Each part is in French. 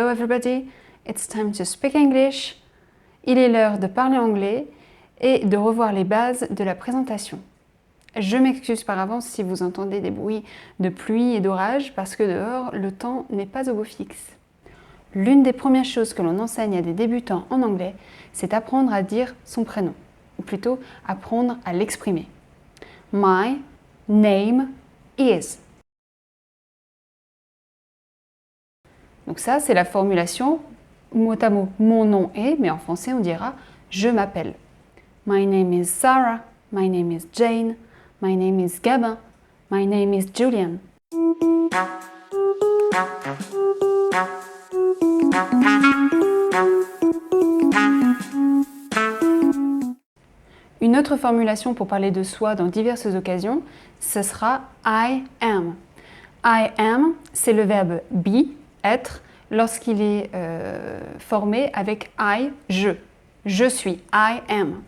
everybody, it's time to speak English. Il est l'heure de parler anglais et de revoir les bases de la présentation. Je m'excuse par avance si vous entendez des bruits de pluie et d'orage parce que dehors, le temps n'est pas au beau fixe. L'une des premières choses que l'on enseigne à des débutants en anglais, c'est apprendre à dire son prénom, ou plutôt apprendre à l'exprimer. My name is. Donc ça, c'est la formulation mot à mot. Mon nom est, mais en français, on dira je m'appelle. My name is Sarah. My name is Jane. My name is Gabin. My name is Julian. Une autre formulation pour parler de soi dans diverses occasions, ce sera I am. I am, c'est le verbe be, être, lorsqu'il est formé avec I, je. Je suis, I am.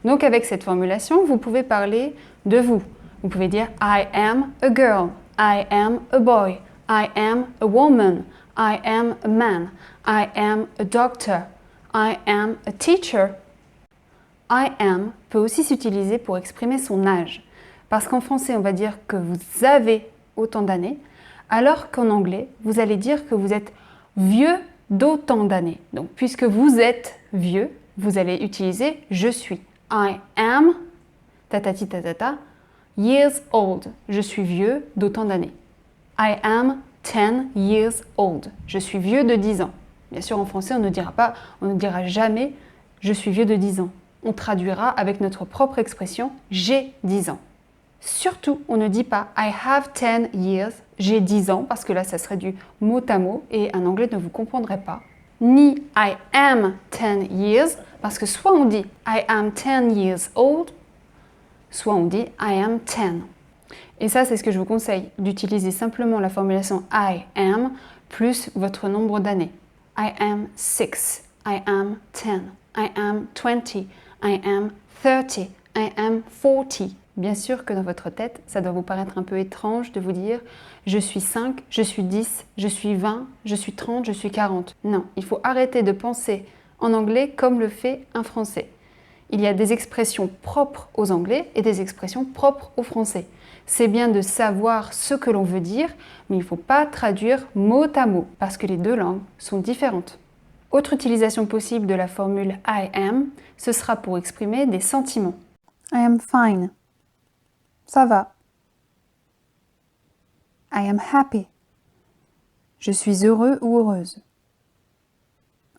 Donc avec cette formulation, vous pouvez parler de vous. Vous pouvez dire I am a girl, I am a boy, I am a woman, I am a man, I am a doctor, I am a teacher. I am peut aussi s'utiliser pour exprimer son âge. Parce qu'en français, on va dire que vous avez autant d'années, alors qu'en anglais, vous allez dire que vous êtes vieux d'autant d'années. Donc, puisque vous êtes vieux, vous allez utiliser je suis. I am, tatati tatata, years old. Je suis vieux d'autant d'années. I am 10 years old. Je suis vieux de 10 ans. Bien sûr, en français, on ne dira jamais je suis vieux de 10 ans. On traduira avec notre propre expression j'ai 10 ans. Surtout, on ne dit pas I have 10 years, j'ai 10 ans, parce que là, ça serait du mot à mot et un anglais ne vous comprendrait pas. Ni I am 10 years, parce que soit on dit I am 10 years old, soit on dit I am 10. Et ça, c'est ce que je vous conseille, d'utiliser simplement la formulation I am plus votre nombre d'années. I am 6, I am 10, I am 20, I am 30, I am 40. Bien sûr que dans votre tête, ça doit vous paraître un peu étrange de vous dire je suis 5, je suis 10, je suis 20, je suis 30, je suis 40. Non, il faut arrêter de penser en anglais comme le fait un français. Il y a des expressions propres aux anglais et des expressions propres aux français. C'est bien de savoir ce que l'on veut dire, mais il ne faut pas traduire mot à mot parce que les deux langues sont différentes. Autre utilisation possible de la formule I am, ce sera pour exprimer des sentiments. I am fine. Ça va. I am happy. Je suis heureux ou heureuse.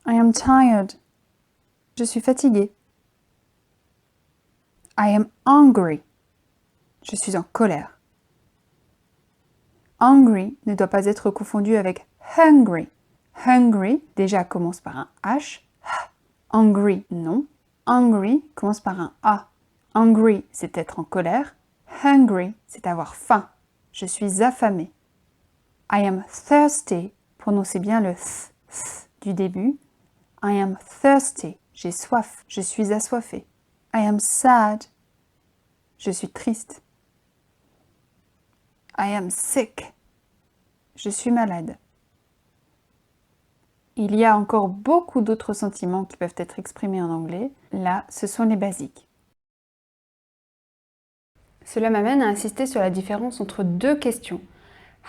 I am tired. Je suis fatiguée. I am angry. Je suis en colère. Angry ne doit pas être confondu avec hungry. Hungry, déjà, commence par un H. Angry, non. Angry commence par un A. Angry, c'est être en colère. Hungry, c'est avoir faim. Je suis affamé. I am thirsty, prononcez bien le th du début. I am thirsty, j'ai soif, je suis assoiffé. I am sad, je suis triste. I am sick, je suis malade. Il y a encore beaucoup d'autres sentiments qui peuvent être exprimés en anglais. Là, ce sont les basiques. Cela m'amène à insister sur la différence entre deux questions.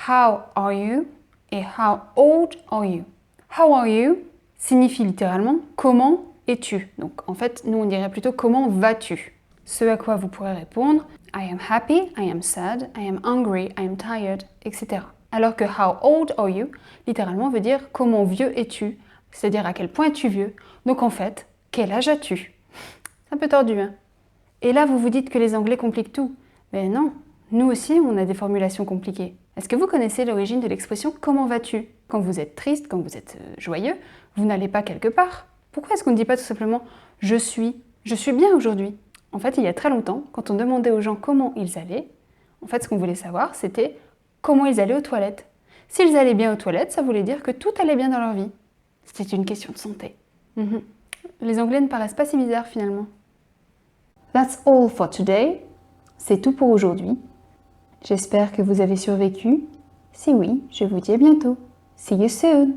How are you et how old are you? How are you signifie littéralement comment es-tu? Donc en fait, nous on dirait plutôt comment vas-tu? Ce à quoi vous pourrez répondre I am happy, I am sad, I am hungry, I am tired, etc. Alors que how old are you littéralement veut dire comment vieux es-tu? C'est-à-dire à quel point es-tu vieux? Donc en fait, quel âge as-tu? C'est un peu tordu, hein? Et là, vous vous dites que les Anglais compliquent tout. Mais non, nous aussi, on a des formulations compliquées. Est-ce que vous connaissez l'origine de l'expression « comment vas-tu » ? Quand vous êtes triste, quand vous êtes joyeux, vous n'allez pas quelque part. Pourquoi est-ce qu'on ne dit pas tout simplement « je suis bien aujourd'hui » ? En fait, il y a très longtemps, quand on demandait aux gens comment ils allaient, en fait, ce qu'on voulait savoir, c'était comment ils allaient aux toilettes. S'ils allaient bien aux toilettes, ça voulait dire que tout allait bien dans leur vie. C'était une question de santé. Les Anglais ne paraissent pas si bizarres finalement. That's all for today. C'est tout pour aujourd'hui. J'espère que vous avez survécu. Si oui, je vous dis à bientôt. See you soon!